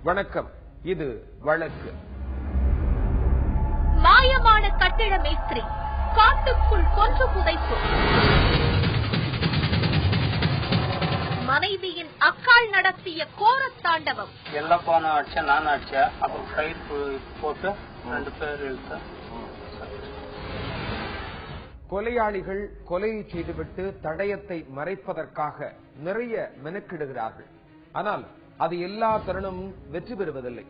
வணக்கம். இது வழக்கு. மாயமான கட்டிட மேஸ்திரி காட்டுக்குள் கொன்று புதைப்பு. மனைவியின் அக்கால் நடத்திய கோரத் தாண்டவம். எல்லாம் போன அடிச்சேன், நான் அடிச்சேன். அப்புறம் கயிறு போட்டு 2 பேர் இழுத்தேன். கொலையாளிகள் கொலையை செய்துவிட்டு தடயத்தை மறைப்பதற்காக நிறைய மெனக்கிடுகிறார்கள். ஆனால் அது எல்லா தருணமும் வெற்றி பெறுவதில்லை.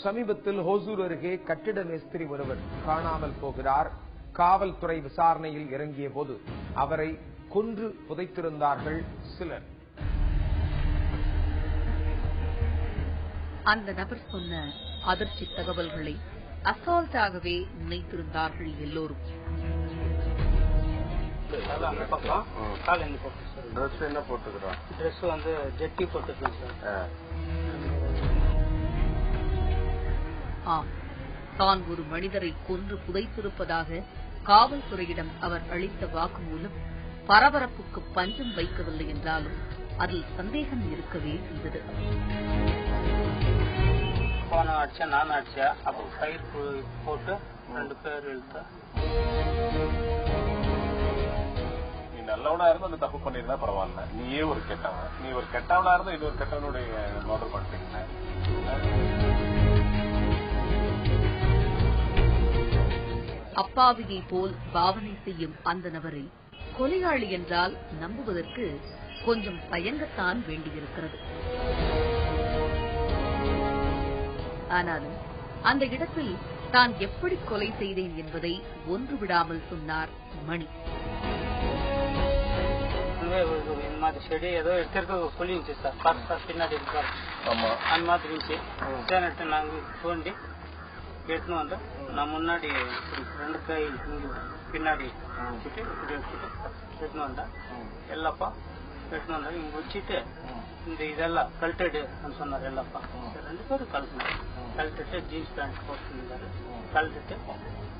சமீபத்தில் ஹோசூர் அருகே கட்டிட மேஸ்திரி ஒருவர் காணாமல் போகிறார். காவல்துறை விசாரணையில் இறங்கிய போது அவரை கொன்று புதைத்திருந்தார்கள் சிலர். அந்த நபர் சொன்ன அதிர்ச்சி தகவல்களை அசால்ட்டாகவே நினைத்திருந்தார்கள் எல்லோரும். என்ன போட்டுக்கிறோம்? ட்ரெஸ் வந்து ஜெட்டி போட்டுக்கிறோம் சார். ஆம், தான் ஒரு மனிதரை கொன்று புதைத்திருப்பதாக காவல்துறையிடம் அவர் அளித்த வாக்குமூலம் பரபரப்புக்கு பஞ்சம் வைக்கவில்லை என்றாலும் அதில் சந்தேகம் இருக்கவே செய்தது. போன அடிச்சேன், நான் அடிச்சேன். அப்புறம் கயிறு போட்டு 2 பேர் இழுத்தேன். நல்லவனா இருந்தா அந்த தப்பு பண்ணிருந்தா பரவாயில்ல. நீயே ஒரு கெட்டவன், நீ ஒரு கெட்டவனா இருந்தா இன்னொரு கெட்டவனுடைய மர்டர் பண்றீங்க. அப்பாவியை போல் பாவனை செய்யும் அந்த நபரை கொலையாளி என்றால் நம்புவதற்கு கொஞ்சம் தயங்கத்தான் வேண்டியிருக்கிறது. ஆனாலும் அந்த இடத்தில் தான் எப்படி கொலை செய்தேன் என்பதை ஒன்று விடாமல் சொன்னார் மணி. இந்த மாதிரி செடி ஏதோ எடுத்துருக்க சொல்லிருந்துச்சு சார். சார் பின்னாடி இருக்காரு. அந்த மாதிரி இருந்துச்சு. எடுத்து நாங்கள் தோண்டி எடுத்துன்னு வந்து நான் முன்னாடி 2 கை பின்னாடி வச்சுட்டு இப்படி வச்சுட்டு எடுத்துன்னு வந்தேன். எல்லாப்பா எடுத்துன்னு வந்தாங்க. இங்க வச்சுட்டு இந்த இதெல்லாம் கழட்டிடு சொன்னார். எல்லாப்பா 2 பேரும் கழட்டிட்டு ஜீன்ஸ் பேண்ட் போட்டுருந்தாரு. கழட்டிட்டு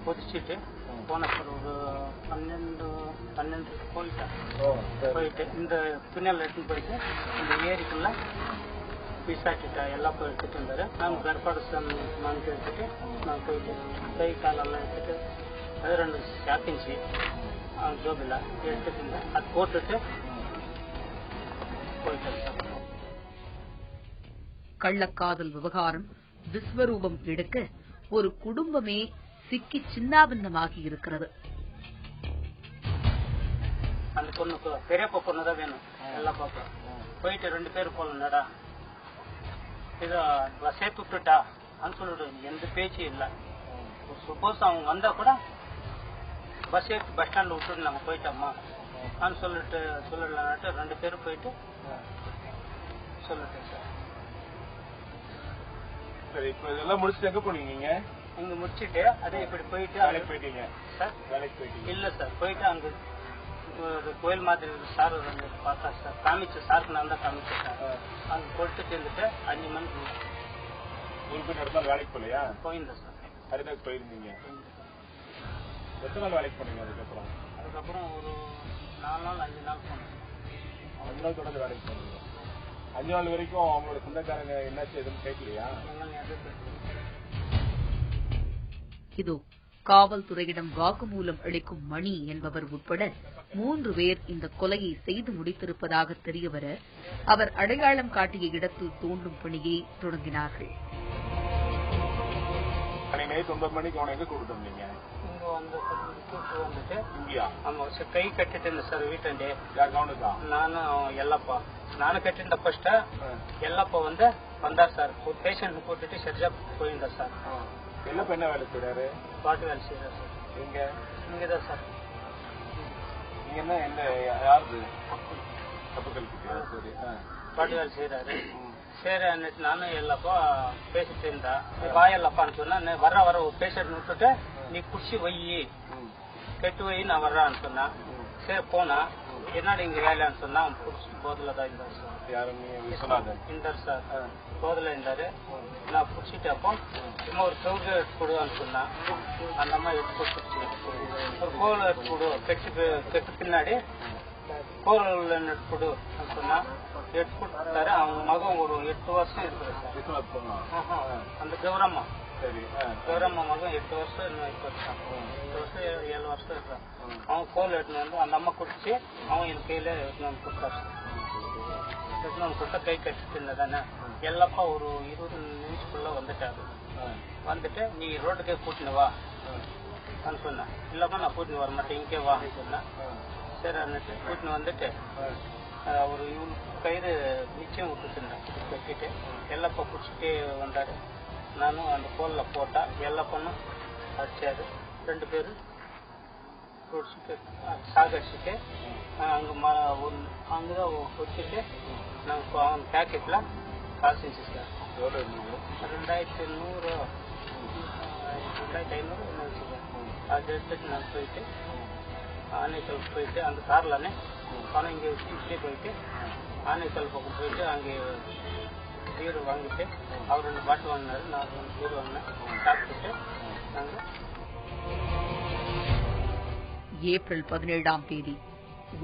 பொதிச்சுட்டு போன சார். ஒரு 12 போயிட்டு இந்த பின்னல் எடுத்துன்னு போயிட்டு இந்த ஏரிக்குள்ள பிசாட்டிட்டா எல்லாப்பா எடுத்துட்டு இருந்தாரு. நாங்கள் கற்பாடு நாங்கள் எடுத்துட்டு நான் போயிட்டு கை காலெல்லாம் எடுத்துட்டு அது 2 சாப்பிச்சு ஜோபில் எடுத்துட்டு இருந்தேன். அது போட்டுட்டு போயிட்டேன் சார். கள்ளக்காதல் விவகாரம் விஸ்வரூபம் எடுக்க ஒரு குடும்பமே சிக்கி சின்னாபின்னமாகி இருக்கிறது. அந்த பொண்ணுக்கு பெரியப்பா பொண்ணுதான் வேணும். எல்லா பாப்பா போயிட்டு 2 பேரும் போகலடா இதை சேர்த்து விட்டுட்டா சொல்லிடு. எந்த பேச்சும் இல்லை. சப்போஸ் அவங்க வந்தா கூட பஸ் ஏற்றி பஸ் ஸ்டாண்ட்ல விட்டுட்டு நாங்கள் போயிட்டோம்மா சொல்லிட்டு சொல்லலான்ட்டு 2 பேரும் போயிட்டு சொல்லிட்டேன் சார். சரி, இப்ப இதெல்லாம் முடிச்சுட்டு எங்க போனீங்க? இங்க முடிச்சுட்டு அதே இப்படி போயிட்டு வேலைக்கு போயிட்டீங்க சார்? வேலைக்கு போயிட்டீங்க? இல்ல சார், போயிட்டு அங்க கோயில் மாதிரி சார் பார்த்தா சார். காமிச்சு சாருக்கு நான் தான் காமிச்சேன் சார். அங்க போயிட்டு சேர்ந்துட்டு 5 மணிக்கு உங்களுக்கு அடுத்த நாள் வேலைக்கு போலையா? போயிருந்தேன் சார். அதுக்கு போயிருந்தீங்க. எத்தனை நாள் வேலைக்கு போனீங்க? அதுக்கப்புறம் ஒரு 4 நாள் 5 நாள் போனேன். 5 நாள் தொடர்ந்து வேலைக்கு போனீங்க. 5 நாள் வரைக்கும் அவங்களோட சொந்தக்காரங்க என்னாச்சு எதுவும் கேட்கலையா? இதோ காவல்துறையிடம் வாக்குமூலம் அளிக்கும் மணி என்பவர் உட்பட 3 பேர் இந்த கொலையை செய்து முடித்திருப்பதாக தெரியவர அவர் அடையாளம் காட்டிய இடத்தில் தோண்டும் பணியை தொடங்கினார்கள். நைட் 9 மணிக்கு அவனை எங்க கூப்பிட்டு வந்தீங்க? இங்க வந்துட்டு இங்கயா? ஆமா சார். கை கட்டிட்டு இருந்தேன் சார் வீட்டாண்டே. யார் கவனிக்கா? நானும் எல்லாப்பா நானும் கட்டிருந்த ஃபர்ஸ்ட். எல்லாப்பா வந்தார் சார். ஒரு பேஷண்ட் போட்டுட்டு சரிஜா போயிருந்தா சார். எல்லாப்பா என்ன வேலை செய்யறாரு? பாட்டு வேலை செய்யறாரு சார். எங்க? இங்கதான் சார். நீங்க என்ன யாரு தப்பு கழிச்சு? சரி, பாட்டு வேலை செய்யறாரு. சரி அன்னைக்கு நானும் எல்லாப்பா பேசிட்டு இருந்தா வாயல்லப்பான்னு சொன்னா வர ஒரு பேஷண்ட் விட்டுட்டு நீ குடிச்சு வை கெட்டு வை நான் வர்றான்னு சொன்னா. சரி போனா என்னடி இங்க வேலைன்னு சொன்னா போதில தான் இருந்தார் சார். இருந்தார் சார். போதில இருந்தாரு. நான் குடிச்சிட்டு அப்போ சும்மா ஒரு சவுடு எடுத்து கொடுவான்னு சொன்னா. அந்த மாதிரி எடுத்து கொடுத்துருச்சு. ஒரு கோவில் எடுத்து கொடு கெட்டு பின்னாடி கோவில் நட்புடு சொன்னா எடுத்துட்டாரு. அவங்க மகன் ஒரு 8 வருஷம் இருக்குது சார். அந்த கௌரம்மா கௌரம்மா மகன் 8 வருஷம் 8 வருஷம் 7 வருஷம் இருக்கான். அவன் கோவில் எடுத்துன்னு வந்து அந்த அம்மா குடிச்சு அவன் என் கையில எடுத்துன்னு வந்து கொடுத்தாரு. எடுத்துன்னு வந்து கொடுத்தா கை கட்டிட்டு தானே எல்லாப்பா ஒரு 20 நிமிஷத்துக்குள்ள வந்துட்டாரு. வந்துட்டு நீ ரோட்டுக்கே கூட்டினு வா சொன்னேன். இல்லப்பா நான் கூட்டின்னு வர மாட்டேன், இங்கே வா சொன்னேன். சரி அன்னைக்கு கூட்டின்னு வந்துட்டு ஒரு கயிறு நிச்சயம் விட்டுருந்தேன். கட்டிட்டு எல்லாப்பா பிடிச்சிட்டே வந்தாரு. நானும் அந்த கோல்ல போட்டா எல்லா பொண்ணும் அடிச்சாரு. 2 பேரு பிடிச்சிட்டு சாகடிச்சுட்டு அங்கதான் வச்சுட்டு நாங்கள் அவன் பேக்கெட்ல காசு செஞ்சுருக்கேன். 2500 என்ன வச்சுக்கேன். அது எடுத்துட்டு நான் போயிட்டு ஆனைக்கல் போயிட்டு அந்த கார்லானே பணம் இங்கே வச்சு இப்படியே போயிட்டு ஆனைக்கல் பக்கம் போயிட்டு அங்கே பீர் வாங்கிட்டு அவர் 2 பாட்டில் வாங்கினாரு. நான் 2 பீர் வாங்கினேன். சாப்பிட்டுட்டு நாங்கள் ஏப்ரல் 17ஆம் தேதி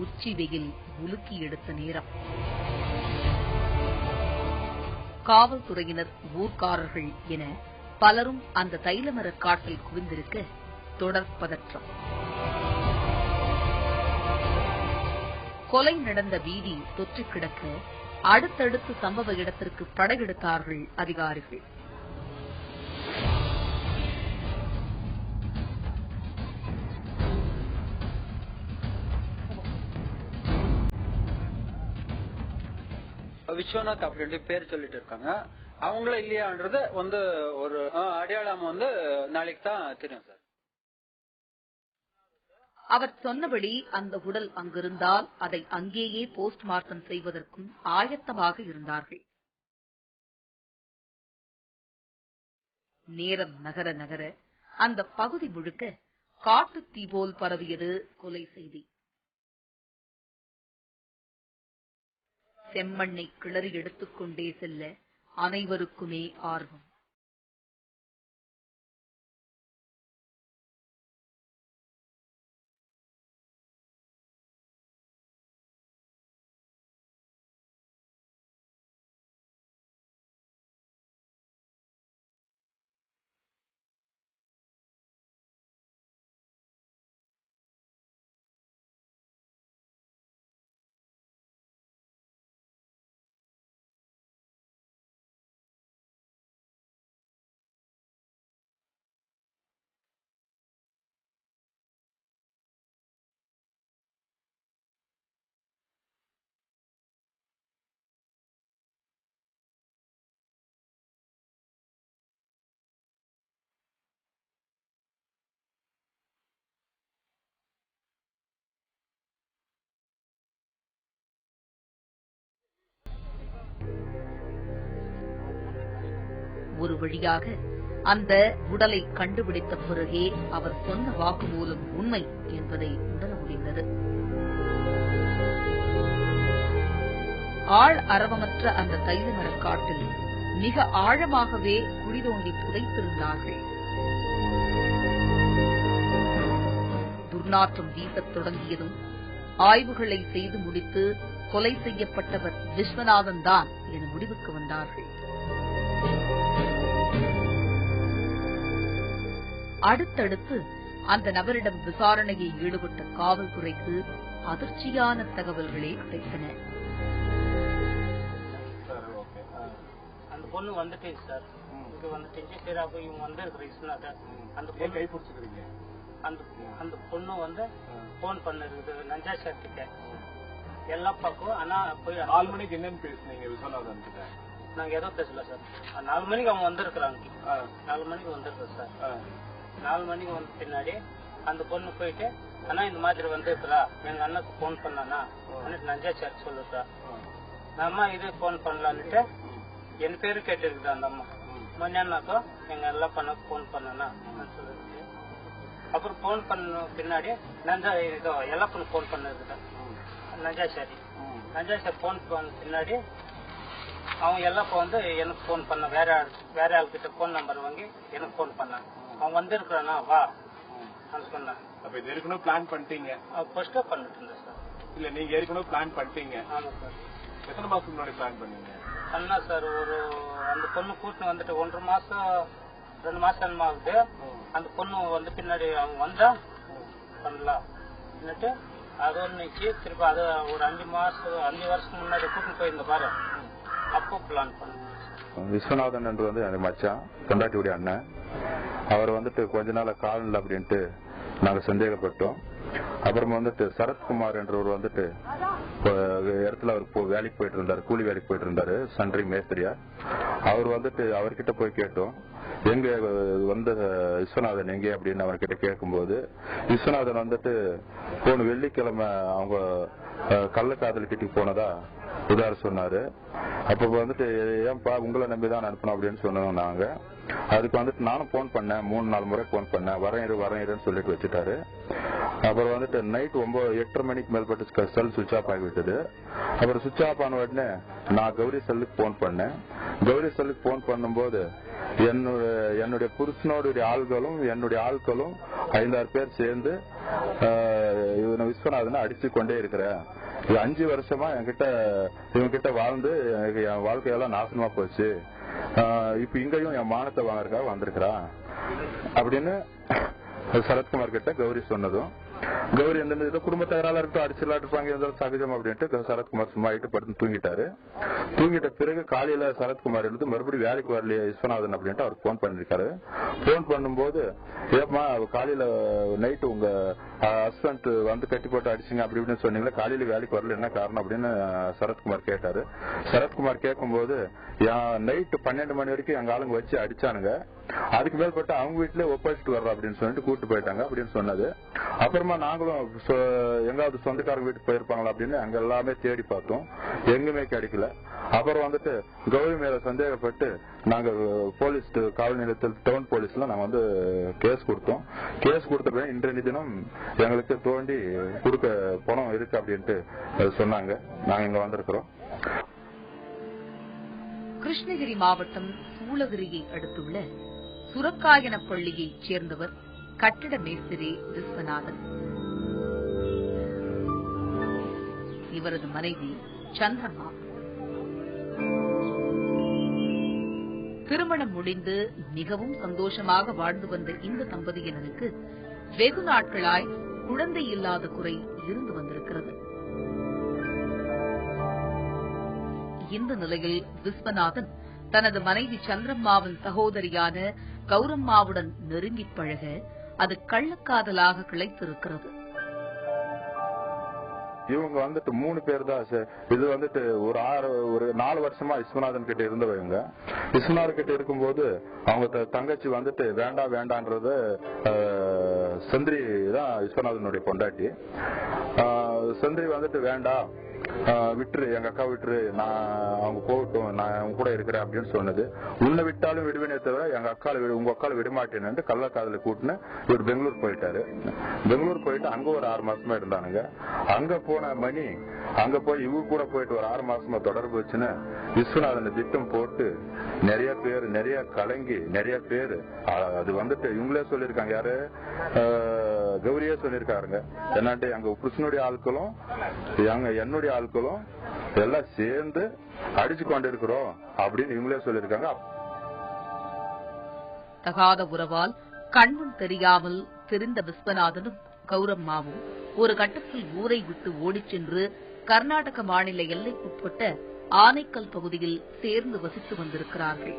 உச்சி வெயில் உலுக்கி எடுத்த நேரம். காவல்துறையினர், ஊர்க்காரர்கள் என பலரும் அந்த தைலமர காட்டில் குவிந்திருக்க தொடர் பதற்றம். கொலை நடந்த வீதி தொற்று கிடக்க அடுத்தடுத்து சம்பவ இடத்திற்கு படையெடுத்தார்கள் அதிகாரிகள். விஸ்வநாத் அப்படி பேர் சொல்லிட்டு இருக்காங்க. அவங்கள இல்லையான்றது வந்து ஒரு அடையாளம் வந்து நாளைக்கு தான் தெரியும் சார். அவர் சொன்னபடி அந்த உடல் அங்கிருந்தால் அதை அங்கேயே போஸ்ட்மார்ட்டம் செய்வதற்கும் ஆயத்தமாக இருந்தார்கள். நேரம் நகர நகர அந்த பகுதி முழுக்க காட்டுத்தீ போல் பரவியது கொலை செய்தி. செம்மண்ணை கிளறி எடுத்துக்கொண்டே செல்ல அனைவருக்குமே ஆர்வம். ஒரு வழியாக அந்த உடலை கண்டுபிடித்த பிறகே அவர் சொன்ன வாக்குமூலம் உண்மை என்பதை உணர முடிந்தது. ஆள் அரவமற்ற அந்த தைலமரக் காட்டில் மிக ஆழமாகவே குழி தோண்டி புதைத்திருந்தார்கள். துர்நாற்றம் வீசத் தொடங்கியதும் ஆய்வுகளை செய்து முடித்து கொலை செய்யப்பட்டவர் விஸ்வநாதன் தான் என முடிவுக்கு வந்தார்கள். அடுத்தடுத்து அந்த நபரிடம் விசாரணையில் ஈடுபட்ட காவல்துறைக்கு அதிர்ச்சியான தகவல்களே கிடைத்தன. அந்த பொண்ணு வந்துட்டேன் சார், இங்க வந்துட்டேன். சரி அப்ப இவங்க வந்து அந்த பொண்ணு கை பிடிச்சிக்கிறீங்க. அந்த பொண்ணு வந்து போன் பண்ணிருக்குது நஞ்சா சார்கிட்ட எல்லா பக்கம். ஆனா போய் 4 மணிக்கு என்னன்னு பேசுனீங்க விஸ்வநாதன் கிட்ட? நாங்க ஏதோ பேசல சார். 4 மணிக்கு அவங்க வந்திருக்கிறாங்க. 4 மணிக்கு வந்திருக்கோம் சார். 4 மணிக்கு வந்த பின்னாடி அந்த பொண்ணு போயிட்டு அண்ணா இந்த மாதிரி வந்திருக்கிறா, எங்க அண்ணனுக்கு போன் பண்ணானா நஞ்சாச்சாரி சொல்லுதா. அம்மா இது போன் பண்ணலான்னுட்டு என் பேரு கேட்டிருக்குது அந்த அம்மா. மண்ணாக்கோ எங்க எல்லா பண்ணக்கு போன் பண்ணானா சொல்லிருக்கு. அப்புறம் போன் பண்ண பின்னாடி நஞ்சா எல்லா பொண்ணு போன் பண்ணிருக்குதா நஞ்சாச்சாரி. நஞ்சாச்சாரி போன் பண்ண பின்னாடி அவன் எல்லாப்ப வந்து எனக்கு போன் பண்ண வேற ஆள்கிட்ட போன் நம்பர் வாங்கி எனக்கு போன் பண்ணான். அவன் வந்திருக்கானா வா சொன்னான். அப்ப இது ஏற்கனவே பிளான் பண்ணிட்டீங்க? ஃபர்ஸ்ட் பண்ணிட்டு இருந்தேன் சார். இல்ல நீங்க ஏற்கனவே பிளான் பண்ணிட்டீங்க. ஆமா சார். எத்தனை மாசத்துக்கு முன்னாடி பிளான் பண்ணீங்க? அண்ணா சார் ஒரு அந்த பொண்ணு கூட்டின்னு வந்துட்டு 1.5 மாசம் 2 மாசம் ஆகுது. அந்த பொண்ணு வந்து பின்னாடி அவங்க வந்தா பண்ணலாம் என்னட்டு அது ஒன்றுச்சு. திருப்பி அது ஒரு 5 வருஷம் முன்னாடி கூட்டின்னு போயிருந்த பாரு, அப்போ பிளான் பண்ணுங்க. விஸ்வநாதன் என்று வந்து எனக்கு மச்சான், பொண்டாட்டியுடைய அண்ணன். அவர் வந்துட்டு கொஞ்ச நாள் காலில் அப்படின்ட்டு நாங்க சந்தேகப்பட்டோம். அப்புறம் வந்துட்டு சரத்குமார் என்றவர் வந்துட்டு இடத்துல அவர் வேலைக்கு போயிட்டு இருந்தாரு, கூலி வேலைக்கு போயிட்டு இருந்தாரு, சன்ட்ரி மேஸ்திரியா. அவர் வந்துட்டு அவர்கிட்ட போய் கேட்டோம், எங்க வந்த விஸ்வநாதன் எங்க அப்படின்னு அவர்கிட்ட கேட்கும்போது, விஸ்வநாதன் வந்துட்டு போன வெள்ளிக்கிழமை அவங்க கள்ளக்காதல் கிட்ட போனதா உதாரணம் சொன்னாரு. அப்ப வந்துட்டு ஏன்பா உங்களை நம்பிதான் அனுப்பணும் அப்படின்னு சொன்னோம் நாங்க. அதுக்கு வந்துட்டு நானும் போன் பண்ணேன், 3-4 முறை போன் பண்ணேன், வரேன் சொல்லிட்டு வச்சுட்டாரு. அப்புறம் வந்துட்டு நைட் 8:30 மணிக்கு மேற்பட்டு செல் சுவிட்ச் ஆஃப் ஆகிவிட்டது. அப்புறம் சுவிட்ச் ஆஃப் ஆன உடனே நான் கௌரி செல்லுக்கு போன் பண்ணேன். கௌரி செல்லுக்கு போன் பண்ணும்போது என்னுடைய புருஷனோடைய ஆள்களும் என்னுடைய ஆட்களும் 5-6 பேர் சேர்ந்து விஸ்வநாதனை அடிச்சு கொண்டே இருக்கிறேன். 5 வருஷமா இவங்கிட்ட வாழ்ந்து என் வாழ்க்கையெல்லாம் நாசமா போச்சு. இப்ப இங்கேயும் என் மானத்தை வாங்கறதுக்காக வந்திருக்கிறான் அப்படின்னு சரத்குமார் கிட்ட கௌரி சொன்னதும், கௌரி எந்த குடும்ப தகராறு இருக்கட்டும், அடிச்சுலாம் இருப்பாங்க, சகஜம் அப்படின்ட்டு சரத்குமார் சும்மா ஆயிட்டு படுத்து தூங்கிட்டாரு. தூங்கிட்ட பிறகு காலையில சரத்குமார் எழுந்து மறுபடியும் வேலைக்கு வரலையே விஸ்வநாதன் அப்படின்ட்டு அவருக்கு போன் பண்ணிருக்காரு. போன் பண்ணும்போது, ஏப்பா காலையில நைட்டு உங்க ஹஸ்பண்ட் வந்து கட்டி போட்டு அடிச்சுங்க அப்படி இப்படின்னு சொன்னீங்களா, காலையில வேலைக்கு வரல, என்ன காரணம் அப்படின்னு சரத்குமார் கேட்டாரு. சரத்குமார் கேட்கும்போது, நைட்டு 12 மணி வரைக்கும் எங்க ஆளுங்க வச்சு அடிச்சானுங்க, அதுக்கு மேற்பட்டு அவங்க வீட்டுல ஒப்படைச்சிட்டு வர்றோம் அப்படின்னு சொல்லிட்டு கூட்டு போயிட்டாங்க அப்படின்னு சொன்னது. அப்புறமா நாங்களும் எங்காவது சொந்தக்காரங்க வீட்டுக்கு போயிருப்பாங்களா அப்படின்னு அங்க எல்லாமே தேடி பார்த்தோம், எங்குமே கிடைக்கல. அப்புறம் வந்துட்டு கௌரி மேல சந்தேகப்பட்டு நாங்க போலீஸ் காவல் நிலையத்தில் டவுன் போலீஸ்ல நாங்க வந்து கேஸ் கொடுத்தோம். கேஸ் கொடுத்த இன்றைய தினம் எங்களுக்கு தோண்டி கொடுக்க பணம் இருக்கு அப்படின்ட்டு சொன்னாங்க. நாங்க இங்க வந்திருக்கிறோம். கிருஷ்ணகிரி மாவட்டம் சூளகிரியை அடுத்துள்ள சுரக்காயன பள்ளியைச் சேர்ந்தவர் கட்டிட மேஸ்திரி விஸ்வநாதன். இவரது மனைவி சந்திரமா. திருமணம் முடிந்து மிகவும் சந்தோஷமாக வாழ்ந்து வந்த இந்த தம்பதியினருக்கு வெகு நாட்களாய் குழந்தை இல்லாத குறை இருந்து வந்திருக்கிறது. இந்த நிலையில் விஸ்வநாதன் தனது மனைவி சந்திரம்மாவின் சகோதரியான கௌரம்மாவுடன் நெருங்கி பழக அது கள்ளக்காதலாக கிளைத்திருக்கிறது. இவங்க வந்துட்டு 3 பேர் தான். இது வந்துட்டு ஒரு 4 வருஷமா விஸ்வநாதன் கிட்ட இருந்தவங்க. விஸ்வநாதன் கிட்ட இருக்கும்போது அவங்க தங்கச்சி வந்துட்டு வேண்டான்றது சந்திரி தான் விஸ்வநாதனுடைய பொண்டாட்டி. சந்திரி வந்துட்டு வேண்டாம், விட்டுரு, எங்க அக்கா விட்டுரு, நான் அவங்க போகட்டும், நான் அவங்க கூட இருக்கிறேன் அப்படின்னு சொன்னது. உன்னை விட்டாலும் விடுவேனே தவிர உங்க அக்கால விடமாட்டேன்னு கள்ளக்காதல கூட்டுன்னு இவர் பெங்களூர் போயிட்டாரு. பெங்களூர் போயிட்டு அங்க ஒரு 6 மாசமா இருந்தானுங்க. அங்க போன மணி அங்க போய் இவங்க கூட போயிட்டு ஒரு 6 மாசமா தொடர்பு வச்சுன்னு விஸ்வநாதனை திட்டம் போட்டு நிறைய கலங்கி நிறைய பேரு அது வந்துட்டு இவங்களே சொல்லிருக்காங்க. யாரு கௌரியே சொல்லிருக்காருங்க. என்னாட்டு அங்க புருஷனுடைய ஆட்களும் என்னுடைய ஆட்களும் எல்லாம் சேர்ந்து அடிச்சு கொண்டு இருக்கிறோம் அப்படின்னு இவங்களே சொல்லிருக்காங்க. தகாத உறவால் கண்ணும் தெரியாமல் தெரிந்த விஸ்வநாதனும் கௌரம்மாவும் ஒரு கட்டத்தில் ஊரை விட்டு ஓடிச் சென்று கர்நாடக மாநில எல்லைக்குட்பட்ட ஆனைக்கல் பகுதியில் சேர்ந்து வசித்து வந்திருக்கிறார்கள்.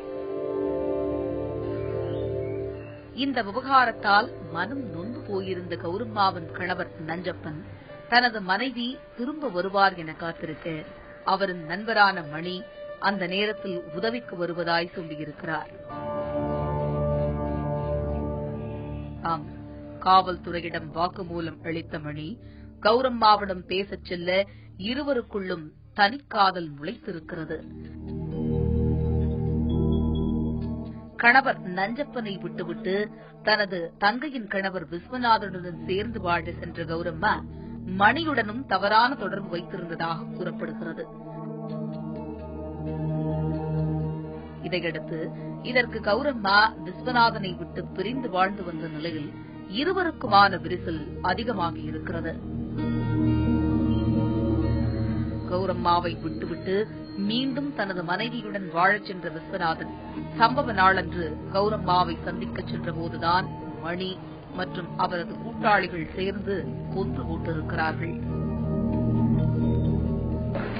இந்த விவகாரத்தால் மனம் நொந்து போயிருந்த கௌரம்மாவின் கணவர் நஞ்சப்பன் தனது மனைவி திரும்ப வருவார் என காத்திருக்க அவரின் நண்பரான மணி அந்த நேரத்தில் உதவிக்கு வருவதாய் சொல்லியிருக்கிறார். ஆம், காவல்துறையிடம் வாக்குமூலம் அளித்த மணி கௌரம்மாவிடம் பேசச் செல்ல இருவருக்குள்ளும் தனிக்காதல் முளைத்திருக்கிறது. கணவர் நஞ்சப்பனை விட்டுவிட்டு தனது தங்கையின் கணவர் விஸ்வநாதனுடன் சேர்ந்து வாழ சென்ற கௌரம்மா மணியுடனும் தவறான தொடர்பு வைத்திருந்ததாக கூறப்படுகிறது. இதையடுத்து இதற்கு கௌரம்மா விஸ்வநாதனை விட்டு பிரிந்து வாழ்ந்து வந்த நிலையில் இருவருக்குமான விரிசல் அதிகமாகியிருக்கிறது. கௌரம்மாவை விட்டுவிட்டு மீண்டும் தனது மனைவியுடன் வாழச் சென்ற விஸ்வநாதன் சம்பவ நாளன்று கௌரம்மாவை சந்திக்கச் சென்றபோதுதான் மணி மற்றும் அவரது கூட்டாளிகள் சேர்ந்து கொன்று போட்டிருக்கிறார்கள்.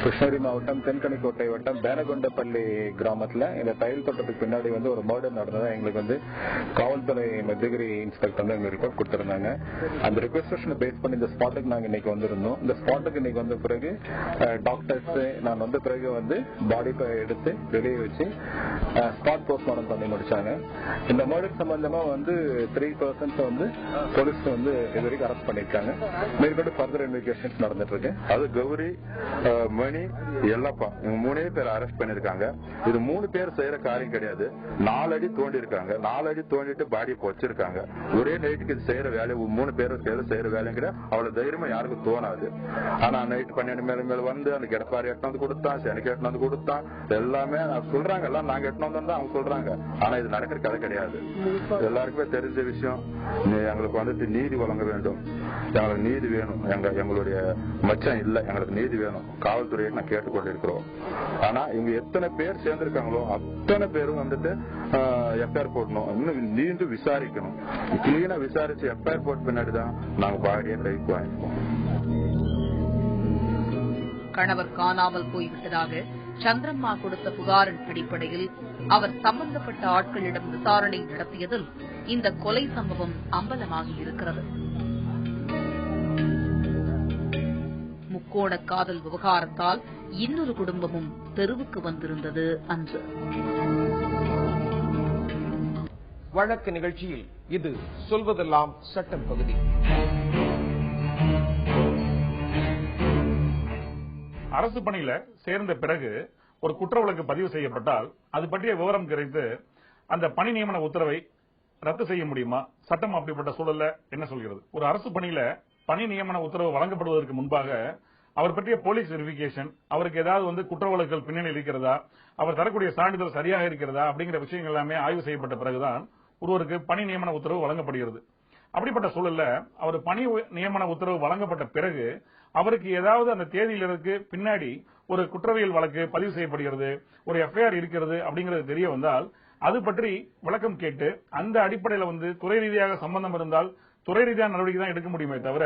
கிருஷ்ணகிரி மாவட்டம் தென்கனிக்கோட்டை வட்டம் பேனகொண்டப்பள்ளி கிராமத்துல இந்த தையல் தோட்டத்துக்கு பின்னாடி ஒரு மர்டர் நடந்ததா எங்களுக்கு காவல்துறை மத்தியகிரி இன்ஸ்பெக்டர் எங்களுக்கு ரிப்போர்ட் கொடுத்திருந்தாங்க. அந்த ரிக்வெஸ்டேஷனை பேஸ் பண்ணி இந்த ஸ்பாட்டுக்கு நாங்க இன்னைக்கு வந்திருந்தோம். இந்த ஸ்பாட்டுக்கு இன்னைக்கு வந்த பிறகு டாக்டர்ஸ் நான் வந்த பிறகு பாடி எடுத்து வெளியே வச்சு ஸ்பாட் போஸ்ட்மார்டம் பண்ணி முடிச்சாங்க. இந்த மர்டர் சம்பந்தமா 3 persons போலீஸ் இது வரைக்கும் அரெஸ்ட் பண்ணிருக்காங்க. மேற்கொண்டு ஃபர்தர் இன்வெஸ்டிகேஷன்ஸ் நடந்துட்டு இருக்கு. அது கௌரி, மணி, எல்லப்பா இவங்க 3 பேர் அரெஸ்ட் பண்ணிருக்காங்க. இது 3 பேர் செய்யற காரியம் கிடையாது. 4 அடி தோண்டி இருக்காங்க. 4 அடி தோண்டிட்டு பாடியை வச்சிருக்காங்க. ஒரே நைட்டுக்கு இது செய்யற வேலை 3 பேரும் செய்யற வேலைங்கிற அவ்வளவு தைரியமா யாருக்கும் தோணாது. ஆனா நைட் 12 மேல அந்த கிடப்பாரி எட்டு கொடுத்தான், செனக்கு எட்டு கொடுத்தான், எல்லாமே சொல்றாங்க. எல்லாம் நாங்க எட்டு வந்தோம் அவங்க சொல்றாங்க. ஆனா இது நடக்கிற கதை கிடையாது. எல்லாருக்குமே தெரிஞ்ச விஷயம். எங்களுக்கு நீதி வழங்க வேண்டும். எங்களுக்கு நீதி வேணும். எங்களுடைய மச்சம் இல்ல, எங்களுக்கு நீதி வேணும். காவல்துறையை நான் கேட்டுக்கொண்டிருக்கிறோம். ஆனா இவங்க எத்தனை பேர் சேர்ந்திருக்காங்களோ அத்தனை பேரும் எஃப்ஐஆர் போடணும். இன்னும் நீண்டு விசாரிக்கணும். கிளீனா விசாரிச்சு எஃப்ஐஆர் போட்ட பின்னாடிதான் நாங்க பாடியை கைக்கு வாங்கிப்போம். கணவர் காணாமல் போய்விட்டதாக சந்திரம்மா கொடுத்த புகாரின் அடிப்படையில் அவர் சம்பந்தப்பட்ட ஆட்களிடம் விசாரணை நடத்தியதில் இந்த கொலை சம்பவம் அம்பலமாகியிருக்கிறது. முக்கோண காதல் விவகாரத்தால் இன்னொரு குடும்பமும் தெருவுக்கு வந்திருந்தது அன்று. வழக்கு நிகழ்ச்சியில் இது சொல்வதெல்லாம் சட்டம் பகுதி. அரசு பணியில சேர்ந்த பிறகு ஒரு குற்ற வழக்கு பதிவு செய்யப்பட்டால் அது பற்றிய விவரம் கிடைத்து அந்த பணி நியமன உத்தரவை ரத்து செய்ய முடியுமா? சட்டம் அப்படிப்பட்ட சூழல்ல என்ன சொல்கிறது? ஒரு அரசு பணியில பணி நியமன உத்தரவு வழங்கப்படுவதற்கு முன்பாக அவர் பற்றிய போலீஸ் வெரிஃபிகேஷன், அவருக்கு ஏதாவது குற்ற வழக்குகள் பின்னணி இருக்கிறதா, அவர் தரக்கூடிய சான்றிதழ் சரியாக இருக்கிறதா அப்படிங்கிற விஷயங்கள் எல்லாமே ஆய்வு செய்யப்பட்ட பிறகுதான் ஒருவருக்கு பணி நியமன உத்தரவு வழங்கப்படுகிறது. அப்படிப்பட்ட சூழல்ல அவர் பணி நியமன உத்தரவு வழங்கப்பட்ட பிறகு அவருக்கு ஏதாவது அந்த தேதியிலிருக்கு பின்னாடி ஒரு குற்றவியல் வழக்கு பதிவு செய்யப்படுகிறது, ஒரு எஃப்ஐஆர் இருக்கிறது அப்படிங்கிறது தெரிய வந்தால் அது பற்றி விளக்கம் கேட்டு அந்த அடிப்படையில் துறை ரீதியாக சம்பந்தம் இருந்தால் துறை ரீதியான நடவடிக்கை தான் எடுக்க முடியுமே தவிர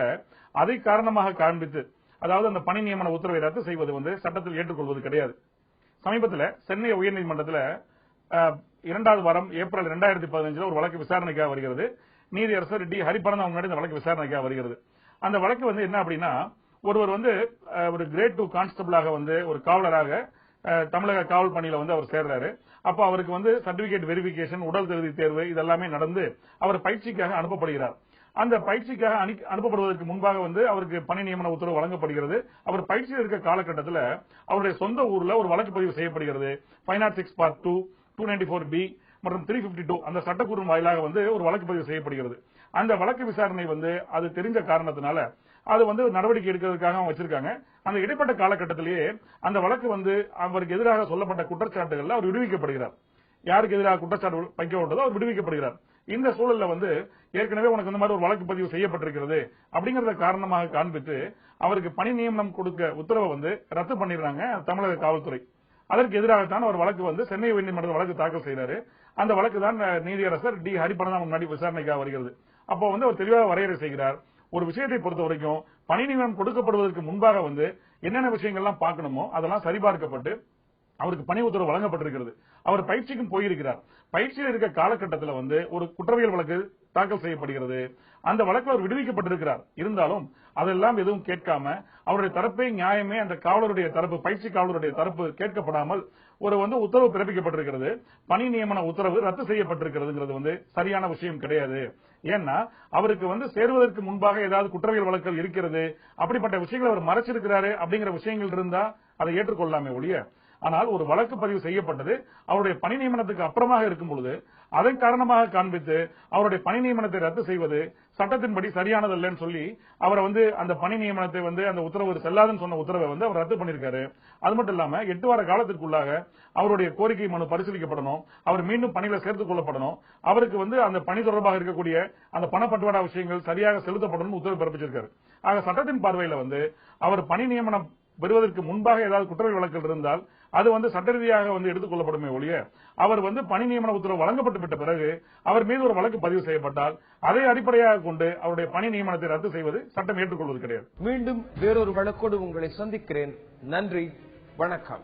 அதை காரணமாக காண்பித்து அதாவது அந்த பணி நியமன உத்தரவை ரத்து செய்வது சட்டத்தில் ஏற்றுக்கொள்வது கிடையாது. சமீபத்தில் சென்னை உயர்நீதிமன்றத்தில் 2வது வாரம் ஏப்ரல் 2015 ஒரு வழக்கு விசாரணைக்காக வருகிறது. நீதியரசர் டி ஹரிபரன் முன்னாடி இந்த வழக்கு விசாரணைக்காக வருகிறது. அந்த வழக்கு என்ன அப்படின்னா, ஒருவர் ஒரு கிரேட் 2 கான்ஸ்டபிளாக ஒரு காவலராக தமிழக காவல் பணியில அவர் சேர்றாரு. அப்ப அவருக்கு சர்டிபிகேட் வெரிபிகேஷன், உடல் தகுதி தேர்வு இதெல்லாமே நடந்து அவர் பயிற்சிக்காக அனுப்பப்படுகிறார். அந்த பயிற்சிக்காக அனுப்பப்படுவதற்கு முன்பாக அவருக்கு பணி நியமன உத்தரவு வழங்கப்படுகிறது. அவர் பயிற்சியில் இருக்க காலகட்டத்தில் அவருடைய சொந்த ஊர்ல ஒரு வழக்கு பதிவு செய்யப்படுகிறது. 506 Part 2, 294B மற்றும் 352 அந்த சட்டக்கூறும் வாயிலாக ஒரு வழக்கு பதிவு செய்யப்படுகிறது. அந்த வழக்கு விசாரணை அது தெரிஞ்ச காரணத்தினால அது நடவடிக்கை எடுக்கிறதுக்காக வச்சிருக்காங்க. அந்த இடைப்பட்ட காலகட்டத்திலேயே அந்த வழக்கு அவருக்கு எதிராக சொல்லப்பட்ட குற்றச்சாட்டுகள் அவர் விடுவிக்கப்படுகிறார். யாருக்கு எதிராக குற்றச்சாட்டு வைக்கப்பட்டதோ அவர் விடுவிக்கப்படுகிறார். இந்த சூழல்ல ஏற்கனவே உனக்கு இந்த மாதிரி ஒரு வழக்கு பதிவு செய்யப்பட்டிருக்கிறது அப்படிங்கறத காரணமாக காண்பித்து அவருக்கு பணி நியமனம் கொடுக்க உத்தரவை ரத்து பண்ணிடுறாங்க தமிழக காவல்துறை. அதற்கு எதிராகத்தான் அவர் வழக்கு சென்னை உயர்நீதிமன்ற வழக்கு தாக்கல் செய்தாரு. அந்த வழக்கு தான் நீதியரசர் டி ஹரிபரன் முன்னாடி விசாரணைக்காக வருகிறது. அப்போ அவர் தெளிவாக வரையறை செய்கிறார். ஒரு விஷயத்தை பொறுத்த வரைக்கும் பணி நியமனம் கொடுக்கப்படுவதற்கு முன்பாக என்னென்ன விஷயங்கள்லாம் பார்க்கணுமோ அதெல்லாம் சரிபார்க்கப்பட்டு அவருக்கு பணி உத்தரவு வழங்கப்பட்டிருக்கிறது. அவர் பயிற்சிக்கும் போயிருக்கிறார். பயிற்சியில் இருக்க காலகட்டத்தில் ஒரு குற்றவியல் வழக்கு தாக்கல் செய்யப்படுகிறது. அந்த வழக்கில் அவர் விடுவிக்கப்பட்டிருக்கிறார். இருந்தாலும் அதெல்லாம் எதுவும் கேட்காம அவருடைய தரப்பை நியாயமே அந்த காவலருடைய தரப்பு பயிற்சி காவலருடைய தரப்பு கேட்கப்படாமல் ஒரு உத்தரவு பிறப்பிக்கப்பட்டிருக்கிறது. பணி நியமன உத்தரவு ரத்து செய்யப்பட்டிருக்கிறது சரியான விஷயம் கிடையாது. ஏன்னா அவருக்கு சேருவதற்கு முன்பாக ஏதாவது குற்றவியல் வழக்குகள் இருக்கிறது, அப்படிப்பட்ட விஷயங்கள் அவர் மறைச்சிருக்கிறாரு அப்படிங்கிற விஷயங்கள் இருந்தா அதை ஏற்றுக்கொள்ளாமே ஒழிய, ஆனால் ஒரு வழக்கு பதிவு செய்யப்பட்டது அவருடைய பணி நியமனத்துக்கு அப்புறமாக இருக்கும் பொழுது அதன் காரணமாக காண்பித்து அவருடைய பணி நியமனத்தை ரத்து செய்வது சட்டத்தின்படி சரியானதல்லன்னு சொல்லி அவரை அந்த பணி நியமனத்தை அந்த உத்தரவு செல்லாதுன்னு சொன்ன உத்தரவை அவர் ரத்து பண்ணிருக்காரு. அது மட்டும் இல்லாம 8 வார காலத்திற்குள்ளாக அவருடைய கோரிக்கை மனு பரிசீலிக்கப்படணும், அவர் மீண்டும் பணியில சேர்த்துக் கொள்ளப்படணும், அவருக்கு அந்த பணி தொடர்பாக இருக்கக்கூடிய அந்த பணப்பட்டுவாடா விஷயங்கள் சரியாக செலுத்தப்படணும் உத்தரவு பிறப்பிச்சிருக்காரு. ஆக சட்டத்தின் பார்வையில அவர் பணி நியமனம் பெறுவதற்கு முன்பாக ஏதாவது குற்றவியல் வழக்குகள் இருந்தால் அது சட்ட ரீதியாக எடுத்துக் கொள்ளப்படுமே ஒழிய அவர் பணி நியமன உத்தரவு வழங்கப்பட்டு விட்ட பிறகு அவர் மீது ஒரு வழக்கு பதிவு செய்யப்பட்டால் அதை அடிப்படையாக கொண்டு அவருடைய பணி நியமனத்தை ரத்து செய்வது சட்டம் ஏற்றுக்கொள்வது கிடையாது. மீண்டும் வேறொரு வழக்கோடு உங்களை சந்திக்கிறேன். நன்றி, வணக்கம்.